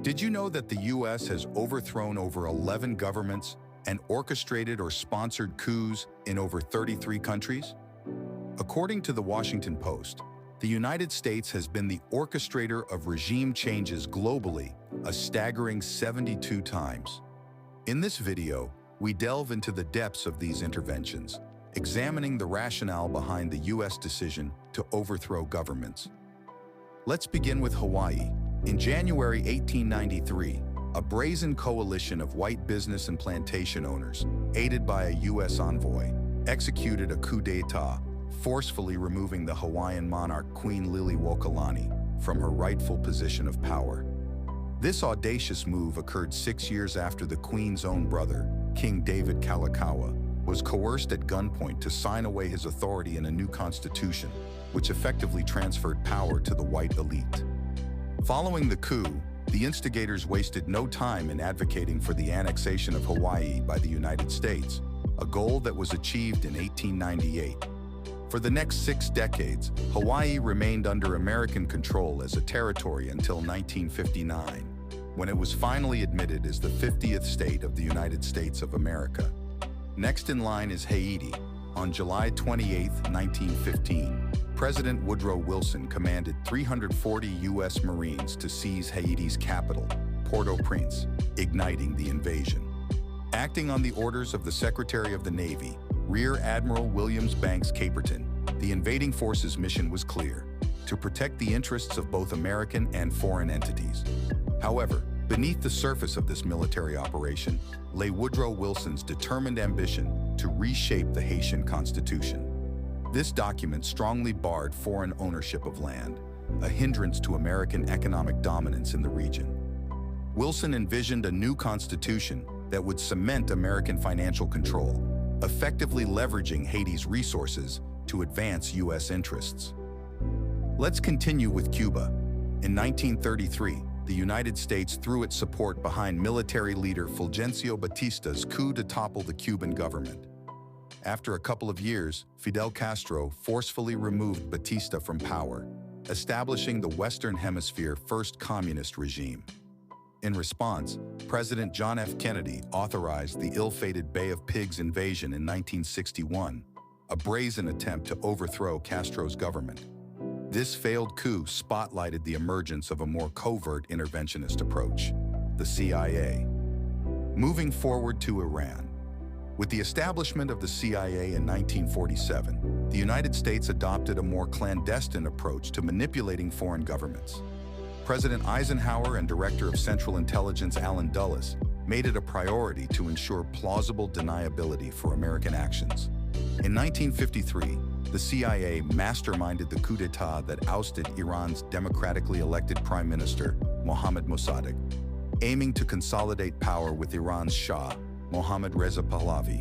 Did you know that the US has overthrown over 11 governments and orchestrated or sponsored coups in over 33 countries? According to the Washington Post, the United States has been the orchestrator of regime changes globally a staggering 72 times. In this video, we delve into the depths of these interventions, examining the rationale behind the US decision to overthrow governments. Let's begin with Hawaii. In January 1893, a brazen coalition of white business and plantation owners, aided by a US envoy, executed a coup d'etat, forcefully removing the Hawaiian monarch Queen Liliuokalani from her rightful position of power. This audacious move occurred 6 years after the Queen's own brother, King David Kalakaua, was coerced at gunpoint to sign away his authority in a new constitution, which effectively transferred power to the white elite. Following the coup, the instigators wasted no time in advocating for the annexation of Hawaii by the United States, a goal that was achieved in 1898. For the next 6 decades, Hawaii remained under American control as a territory until 1959, when it was finally admitted as the 50th state of the United States of America. Next in line is Haiti. On July 28, 1915, President Woodrow Wilson commanded 340 U.S. Marines to seize Haiti's capital, Port-au-Prince, igniting the invasion. Acting on the orders of the Secretary of the Navy, Rear Admiral Williams Banks Caperton, the invading forces' mission was clear: to protect the interests of both American and foreign entities. However, beneath the surface of this military operation lay Woodrow Wilson's determined ambition to reshape the Haitian Constitution. This document strongly barred foreign ownership of land, a hindrance to American economic dominance in the region. Wilson envisioned a new constitution that would cement American financial control, effectively leveraging Haiti's resources to advance U.S. interests. Let's continue with Cuba. In 1933, the United States threw its support behind military leader Fulgencio Batista's coup to topple the Cuban government. After a couple of years, Fidel Castro forcefully removed Batista from power, establishing the Western Hemisphere's first communist regime. In response, President John F. Kennedy authorized the ill-fated Bay of Pigs invasion in 1961, a brazen attempt to overthrow Castro's government. This failed coup spotlighted the emergence of a more covert interventionist approach, the CIA. Moving forward to Iran. With the establishment of the CIA in 1947, the United States adopted a more clandestine approach to manipulating foreign governments. President Eisenhower and Director of Central Intelligence Allen Dulles made it a priority to ensure plausible deniability for American actions. In 1953, the CIA masterminded the coup d'etat that ousted Iran's democratically elected Prime Minister, Mohammad Mossadegh, aiming to consolidate power with Iran's Shah, Mohammad Reza Pahlavi.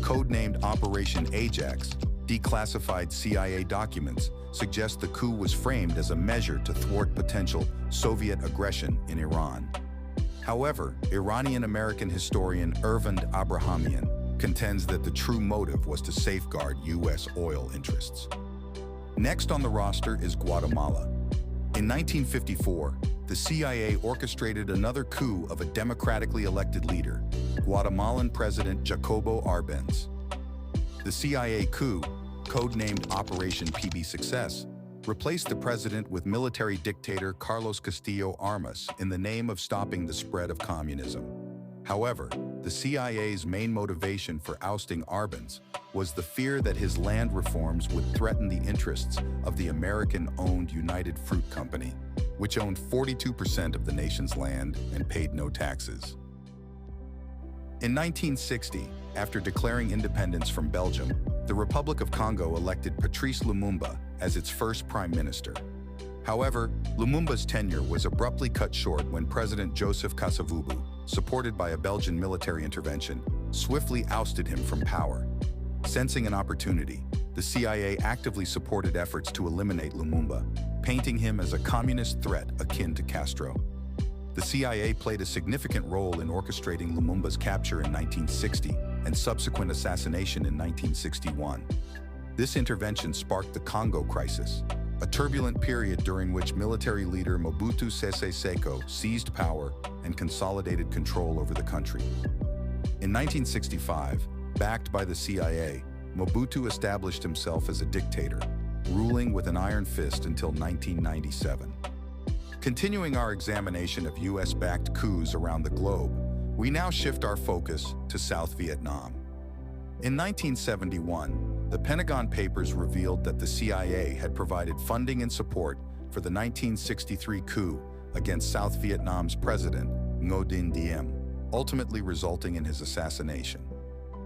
Codenamed Operation Ajax, declassified CIA documents suggest the coup was framed as a measure to thwart potential Soviet aggression in Iran. However, Iranian-American historian Ervand Abrahamian contends that the true motive was to safeguard U.S. oil interests. Next on the roster is Guatemala. In 1954, the CIA orchestrated another coup of a democratically elected leader, Guatemalan President Jacobo Arbenz. The CIA coup, codenamed Operation PB Success, replaced the president with military dictator Carlos Castillo Armas in the name of stopping the spread of communism. However, the CIA's main motivation for ousting Arbenz was the fear that his land reforms would threaten the interests of the American-owned United Fruit Company, which owned 42% of the nation's land and paid no taxes. In 1960, after declaring independence from Belgium, the Republic of Congo elected Patrice Lumumba as its first prime minister. However, Lumumba's tenure was abruptly cut short when President Joseph Kasavubu, supported by a Belgian military intervention, swiftly ousted him from power. Sensing an opportunity, the CIA actively supported efforts to eliminate Lumumba, painting him as a communist threat akin to Castro. The CIA played a significant role in orchestrating Lumumba's capture in 1960 and subsequent assassination in 1961. This intervention sparked the Congo crisis, a turbulent period during which military leader Mobutu Sese Seko seized power and consolidated control over the country. In 1965, backed by the CIA, Mobutu established himself as a dictator, ruling with an iron fist until 1997. Continuing our examination of US-backed coups around the globe, we now shift our focus to South Vietnam. In 1971, the Pentagon Papers revealed that the CIA had provided funding and support for the 1963 coup against South Vietnam's president, Ngo Dinh Diem, ultimately resulting in his assassination.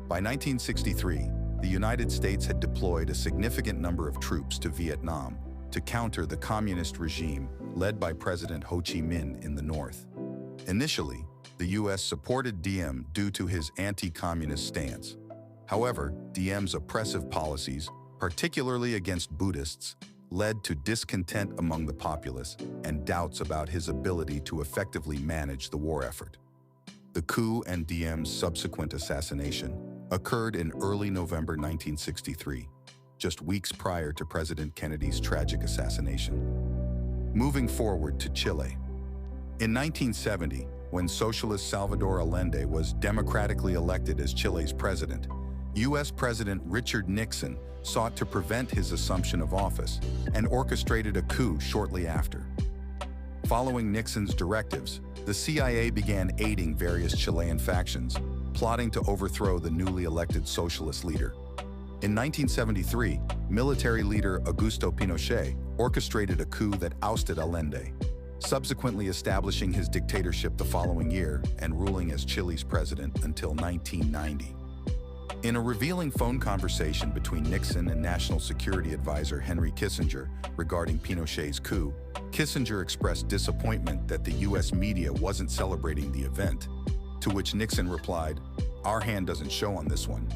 By 1963, the United States had deployed a significant number of troops to Vietnam to counter the communist regime led by President Ho Chi Minh in the north. Initially, the U.S. supported Diem due to his anti-communist stance. However, Diem's oppressive policies, particularly against Buddhists, led to discontent among the populace and doubts about his ability to effectively manage the war effort. The coup and Diem's subsequent assassination occurred in early November 1963, just weeks prior to President Kennedy's tragic assassination. Moving forward to Chile. In 1970, when socialist Salvador Allende was democratically elected as Chile's president, U.S. President Richard Nixon sought to prevent his assumption of office and orchestrated a coup shortly after. Following Nixon's directives, the CIA began aiding various Chilean factions, plotting to overthrow the newly elected socialist leader. In 1973, military leader Augusto Pinochet orchestrated a coup that ousted Allende, subsequently establishing his dictatorship the following year and ruling as Chile's president until 1990. In a revealing phone conversation between Nixon and National Security Advisor Henry Kissinger regarding Pinochet's coup, Kissinger expressed disappointment that the U.S. media wasn't celebrating the event, to which Nixon replied, "Our hand doesn't show on this one."